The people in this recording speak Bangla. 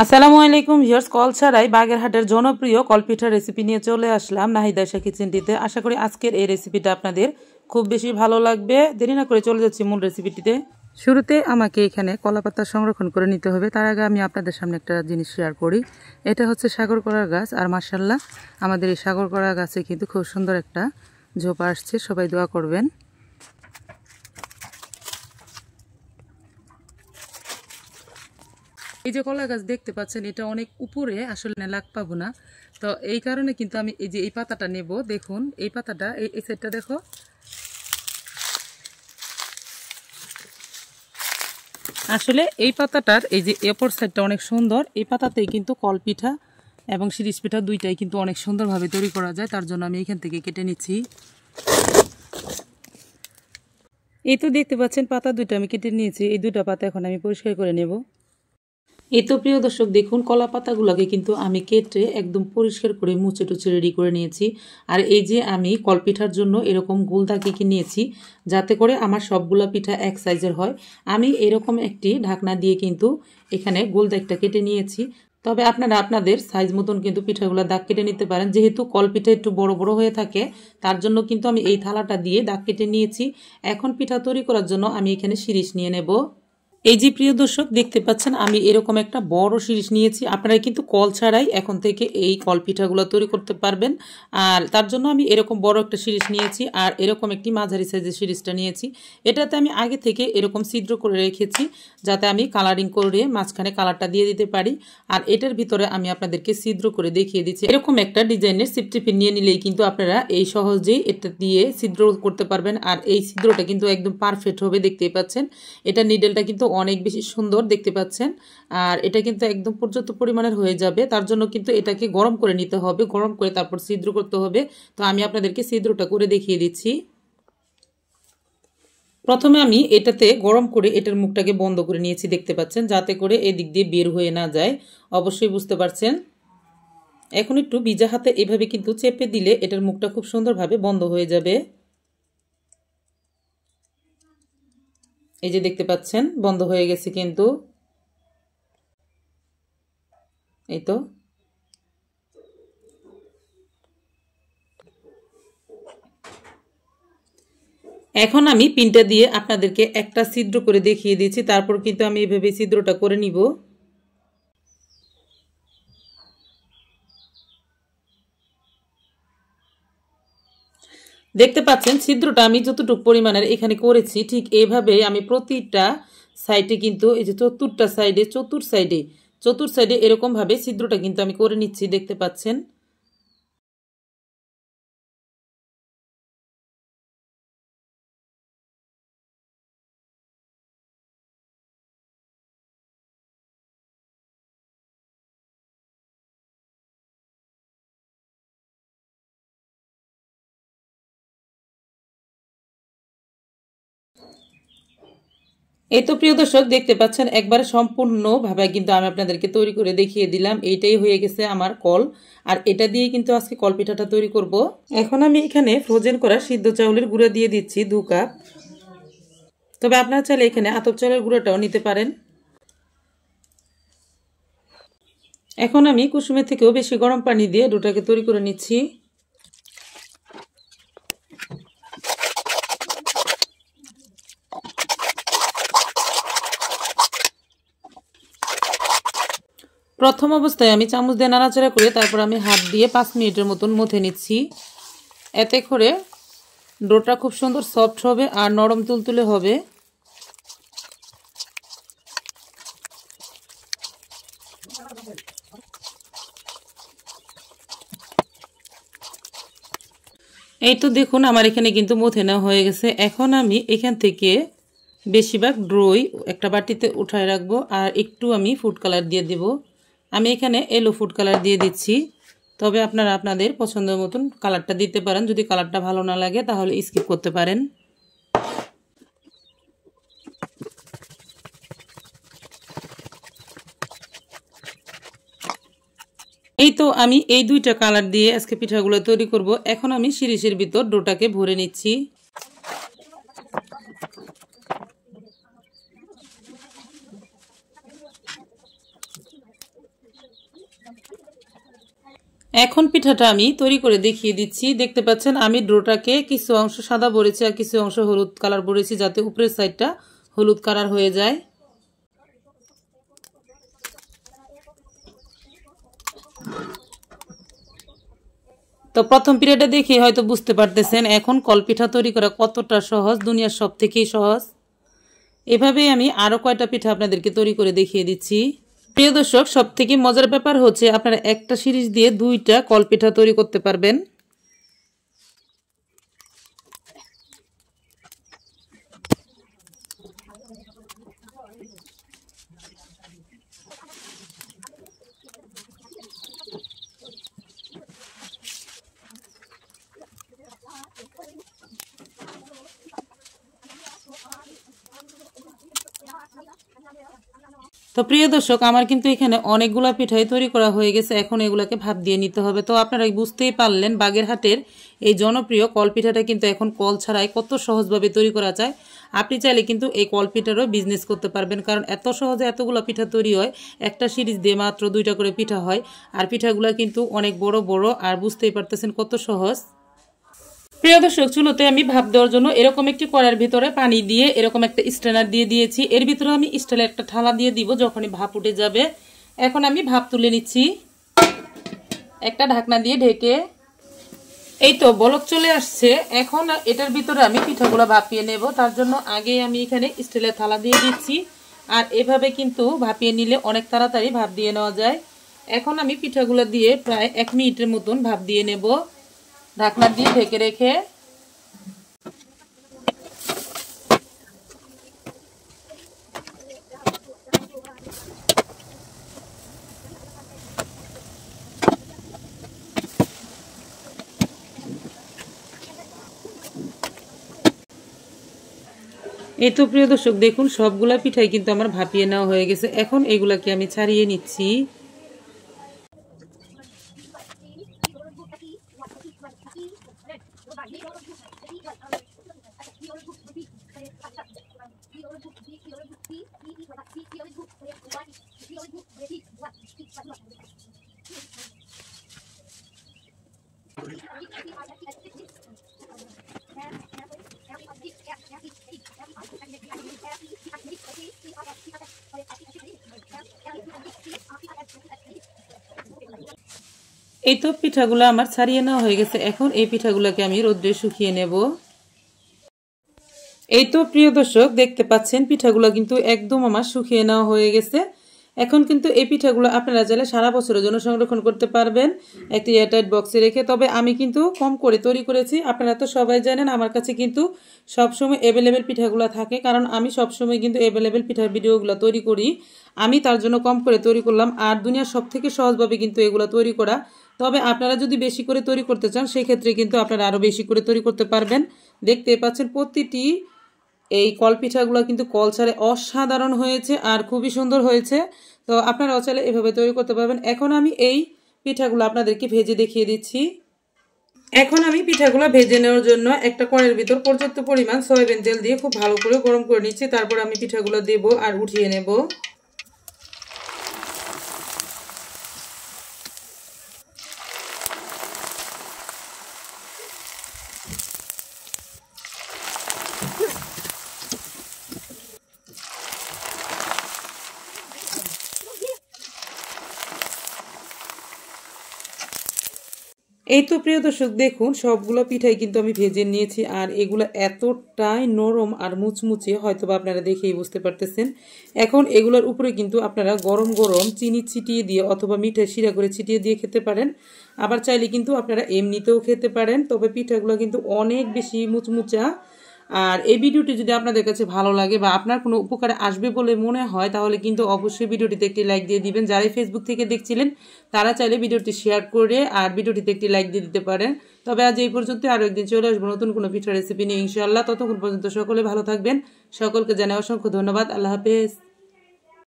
আসসালামু আলাইকুম ভিউয়ার্স, কল ছাড়াই বাগেরহাটের জনপ্রিয় কলপিঠার রেসিপি নিয়ে চলে আসলাম নাহিদ আয়েশা কিচেনটিতে। আশা করি আজকের এই রেসিপিটা আপনাদের খুব বেশি ভালো লাগবে। দেরি না করে চলে যাচ্ছি মূল রেসিপিটিতে। শুরুতে আমাকে এখানে কলাপাতা সংরক্ষণ করে নিতে হবে। তার আগে আমি আপনাদের সামনে একটা জিনিস শেয়ার করি। এটা হচ্ছে সাগর কলার গাছ, আর মাশাআল্লাহ আমাদের এই সাগর কলা গাছে কিন্তু খুব সুন্দর একটা ঝোপা আসছে। সবাই দোয়া করবেন। এই যে কলা গাছ দেখতে পাচ্ছেন, এটা অনেক উপরে, আসলে লাগ পাবো না, তো এই কারণে কিন্তু আমি এই যে এই পাতাটা নেব। দেখুন এই পাতাটা, এই সাইডটা দেখো, আসলে এই পাতাটার এই যে অপর সাইডটা অনেক সুন্দর। এই পাতাতেই কিন্তু কলপিঠা এবং শিরিষ পিঠা দুইটাই কিন্তু অনেক সুন্দরভাবে তৈরি করা যায়। তার জন্য আমি এখান থেকে কেটে নিচ্ছি। এই তো দেখতে পাচ্ছেন পাতা দুইটা আমি কেটে নিয়েছি। এই দুইটা পাতা এখন আমি পরিষ্কার করে নেব। এই তো প্রিয় দর্শক, দেখুন কলা পাতাগুলোকে কিন্তু আমি কেটে একদম পরিষ্কার করে মুছে টুচে রেডি করে নিয়েছি। আর এই যে আমি কলপিঠার জন্য এরকম গোল দাগিয়ে নিয়েছি, যাতে করে আমার সবগুলা পিঠা এক সাইজের হয়। আমি এরকম একটি ঢাকনা দিয়ে কিন্তু এখানে গোল দাগটা কেটে নিয়েছি। তবে আপনারা আপনাদের সাইজ মতন কিন্তু পিঠাগুলো দাগ কেটে নিতে পারেন। যেহেতু কলপিঠা একটু বড় বড় হয়ে থাকে, তার জন্য কিন্তু আমি এই থালাটা দিয়ে দাগ কেটে নিয়েছি। এখন পিঠা তৈরি করার জন্য আমি এখানে শিরিষ নিয়ে নেব। এই যে প্রিয় দর্শক দেখতে পাচ্ছেন, আমি এরকম একটা বড় শিরিষ নিয়েছি। আপনারা কিন্তু কল ছাড়াই এখন থেকে এই কল পিঠাগুলো তৈরি করতে পারবেন। আর তার জন্য আমি এরকম বড় একটা শিরিষ নিয়েছি, আর এরকম একটি মাঝারি সাইজের শিরিষটা নিয়েছি। এটাতে আমি আগে থেকে এরকম ছিদ্র করে রেখেছি, যাতে আমি কালারিং করে মাঝখানে কালারটা দিয়ে দিতে পারি। আর এটার ভিতরে আমি আপনাদেরকে ছিদ্র করে দেখিয়ে দিচ্ছি। এরকম একটা ডিজাইনের সিপটিপিন নিয়ে নিলেই কিন্তু আপনারা এই সহজেই এটা দিয়ে ছিদ্র করতে পারবেন। আর এই ছিদ্রটা কিন্তু একদম পারফেক্ট হবে, দেখতেই পাচ্ছেন। এটা নিডেলটা কিন্তু অনেক বেশি সুন্দর দেখতে পাচ্ছেন। আর এটা কিন্তু একদম পর্যাপ্ত পরিমাণের হয়ে যাবে। তার জন্য কিন্তু এটাকে গরম করে নিতে হবে, গরম করে তারপর ছিদ্র করতে হবে। তো আমি আপনাদেরকে ছিদ্রটা করে দেখিয়ে দিচ্ছি। প্রথমে আমি এটাতে গরম করে এটার মুখটাকে বন্ধ করে নিয়েছি, দেখতে পাচ্ছেন, যাতে করে এদিক দিয়ে বের হয়ে না যায়। অবশ্যই বুঝতে পারছেন। এখন একটু ভিজা হাতে এভাবে কিন্তু চেপে দিলে এটার মুখটা খুব সুন্দরভাবে বন্ধ হয়ে যাবে। এই যে দেখতে পাচ্ছেন বন্ধ হয়ে গেছে কিন্তু। এই তো এখন আমি পিনটা দিয়ে আপনাদেরকে একটা ছিদ্র করে দেখিয়ে দিয়েছি। তারপর কিন্তু আমি এভাবে ছিদ্রটা করে নিব। দেখতে পাচ্ছেন ছিদ্রটা আমি যতটুকু পরিমাণের এখানে করেছি, ঠিক এইভাবে আমি প্রতিটা সাইডে কিন্তু এই যে চতুর সাইডে এরকম ভাবে ছিদ্রটা কিন্তু আমি করে নিচ্ছি, দেখতে পাচ্ছেন। এই তো প্রিয় দর্শক দেখতে পাচ্ছেন একবারে সম্পূর্ণভাবে কিন্তু আমি আপনাদেরকে তৈরি করে দেখিয়ে দিলাম। এইটাই হয়ে গেছে আমার কল। আর এটা দিয়ে কিন্তু আজকে কল পিঠাটা তৈরি করব। এখন আমি এখানে ফ্রোজেন করা সিদ্ধ চাউলের গুঁড়া দিয়ে দিচ্ছি 2 কাপ। তবে আপনারা চাইলে এখানে আতপ চালের গুঁড়াটাও নিতে পারেন। এখন আমি কুসুমের থেকেও বেশি গরম পানি দিয়ে ডোটাকে তৈরি করে নিচ্ছি। প্রথম অবস্থায় আমি চামচ দিয়ে নাড়াচাড়া করে তারপর আমি হাত দিয়ে 5 মিনিটের মতন মথে নিচ্ছি। এতে করে ডোটা খুব সুন্দর সফট হবে আর নরম তুলতুলে হবে। এই তো দেখুন আমার এখানে কিন্তু মথে নেওয়া হয়ে গেছে। এখন আমি এখান থেকে বেশিরভাগ ড্রই একটা বাটিতে উঠায় রাখবো, আর একটু আমি ফুড কালার দিয়ে দেব। আমি এখানে এলো ফুড কালার দিয়ে দিচ্ছি। তবে আপনারা আপনাদের পছন্দের মতন কালারটা দিতে পারেন। যদি কালারটা ভালো না লাগে তাহলে স্কিপ করতে পারেন। এই তো আমি এই 2টা কালার দিয়ে আজকে পিঠাগুলো তৈরি করব। এখন আমি শিরিষের ভিতর ডোটাকে ভরে নিচ্ছি। এখন পিঠাটা আমি তৈরি করে দেখিয়ে দিচ্ছি। দেখতে পাচ্ছেন আমি ডোটাকে কিছু অংশ সাদা ভরেছি আর কিছু অংশ হলুদ কালার ভরেছি, যাতে উপরের সাইডটা হলুদ কালার হয়ে যায়। তো প্রথম পিঠাটা দেখে হয়তো বুঝতে পারতেছেন এখন কলপিঠা তৈরি করা কতটা সহজ, দুনিয়ার সব থেকেই সহজ। এভাবেই আমি আরও কয়টা পিঠা আপনাদেরকে তৈরি করে দেখিয়ে দিচ্ছি। প্রিয় দর্শক, সব থেকে মজার ব্যাপার হচ্ছে আপনারা একটা সিরিজ দিয়ে 2টা কলপিঠা তৈরি করতে পারবেন। তো প্রিয় দর্শক, আমার কিন্তু এখানে অনেকগুলা পিঠাই তৈরি করা হয়ে গেছে। এখন এগুলাকে ভাপ দিয়ে নিতে হবে। তো আপনারা বুঝতেই পারলেন বাগেরহাটের এই জনপ্রিয় কলপিঠাটা কিন্তু এখন কল ছাড়াই কত সহজভাবে তৈরি করা যায়। আপনি চাইলে কিন্তু এই কলপিঠারও বিজনেস করতে পারবেন, কারণ এত সহজে এতগুলো পিঠা তৈরি হয়। একটা সিরিজ দিয়ে মাত্র 2টা করে পিঠা হয়, আর পিঠাগুলো কিন্তু অনেক বড় বড়, আর বুঝতেই পারতেছেন কত সহজ। প্রিয় দর্শক, চুলোতে আমি ভাপ দেওয়ার জন্য এরকম একটি কড়াইয়ের ভিতরে পানি দিয়ে এরকম একটা স্ট্রেনার দিয়ে দিয়েছি। এর ভিতরে আমি স্টিলের একটা থালা দিয়ে দিব যখনই ভাপ উঠে যাবে। এখন আমি ভাপ তুলে নিচ্ছি একটা ঢাকনা দিয়ে ঢেকে। এই তো বলক চলে আসছে। এখন এটার ভিতরে আমি পিঠাগুলো ভাপিয়ে নেব। তার জন্য আগে আমি এখানে স্টিলের থালা দিয়ে দিচ্ছি, আর এভাবে কিন্তু ভাপিয়ে নিলে অনেক তাড়াতাড়ি ভাপ দিয়ে নেওয়া যায়। এখন আমি পিঠাগুলো দিয়ে প্রায় 1 মিনিটের মতন ভাপ দিয়ে নেব ঢাকনা দিয়ে ঢেকে রেখে। এই তো প্রিয় দর্শক, দেখুন সবগুলা পিঠাই কিন্তু আমার ভাপিয়ে নেওয়া হয়ে গেছে। এখন এগুলাকে আমি ছাড়িয়ে নিচ্ছি। এই তো পিঠাগুলো আমার ছাড়িয়ে নেওয়া হয়ে গেছে। এখন এই পিঠাগুলোকে আমি রোদ্রে শুকিয়ে নেব। এই তো প্রিয় দর্শক, দেখতে পাচ্ছেন পিঠাগুলো কিন্তু একদম আমার শুকিয়ে নেওয়া হয়ে গেছে। এখন কিন্তু এই পিঠাগুলো আপনারা চাইলে সারা বছরের জন্য সংরক্ষণ করতে পারবেন একটি এয়ারটাইট বক্সে রেখে। তবে আমি কিন্তু কম করে তৈরি করেছি। আপনারা তো সবাই জানেন আমার কাছে কিন্তু সবসময় অ্যাভেলেবেল পিঠাগুলো থাকে, কারণ আমি সবসময় কিন্তু অ্যাভেলেবেল পিঠার ভিডিওগুলো তৈরি করি। আমি তার জন্য কম করে তৈরি করলাম, আর দুনিয়ার সব থেকে সহজভাবে কিন্তু এগুলো তৈরি করা। তবে আপনারা যদি বেশি করে তৈরি করতে চান সেক্ষেত্রে কিন্তু আপনারা আরও বেশি করে তৈরি করতে পারবেন। দেখতে পাচ্ছেন প্রতিটি এই কলপিঠাগুলো কিন্তু কল ছাড়ে অসাধারণ হয়েছে আর খুবই সুন্দর হয়েছে। তো আপনারাও চাইলে এভাবে তৈরি করতে পারবেন। এখন আমি এই পিঠাগুলো আপনাদেরকে ভেজে দেখিয়ে দিচ্ছি। এখন আমি পিঠাগুলো ভেজে নেওয়ার জন্য একটা কড়াইয়ের ভিতর পর্যাপ্ত পরিমাণ সয়াবিন তেল দিয়ে খুব ভালো করে গরম করে নিচ্ছি। তারপর আমি পিঠাগুলো দেব আর উঠিয়ে নেব। এই তো প্রিয় দর্শক, দেখুন সবগুলো পিঠাই কিন্তু আমি ভেজে নিয়েছি, আর এগুলো এতটাই নরম আর মুচমুচে হয়তো বা আপনারা দেখেই বুঝতে পারতেছেন। এখন এগুলোর উপরে কিন্তু আপনারা গরম গরম চিনি ছিটিয়ে দিয়ে অথবা মিঠাই শিরা করে ছিটিয়ে দিয়ে খেতে পারেন। আবার চাইলে কিন্তু আপনারা এমনিতেও খেতে পারেন। তবে পিঠাগুলো কিন্তু অনেক বেশি মুচমুচা। আর এই ভিডিওটি যদি আপনাদের কাছে ভালো লাগে বা আপনার কোনো উপকারে আসবে বলে মনে হয়, তাহলে কিন্তু অবশ্যই ভিডিওটিতে একটি লাইক দিয়ে দিবেন। যারাই ফেসবুক থেকে দেখছিলেন তারা চাইলে ভিডিওটি শেয়ার করে আর ভিডিওটিতে একটি লাইক দিয়ে দিতে পারেন। তবে আজ এই পর্যন্ত, আরও একদিন চলে আসবো নতুন কোনো পিঠা রেসিপি নিয়ে ইনশাআল্লাহ। ততক্ষণ পর্যন্ত সকলে ভালো থাকবেন। সকলকে জানাই অসংখ্য ধন্যবাদ। আল্লাহ হাফেজ।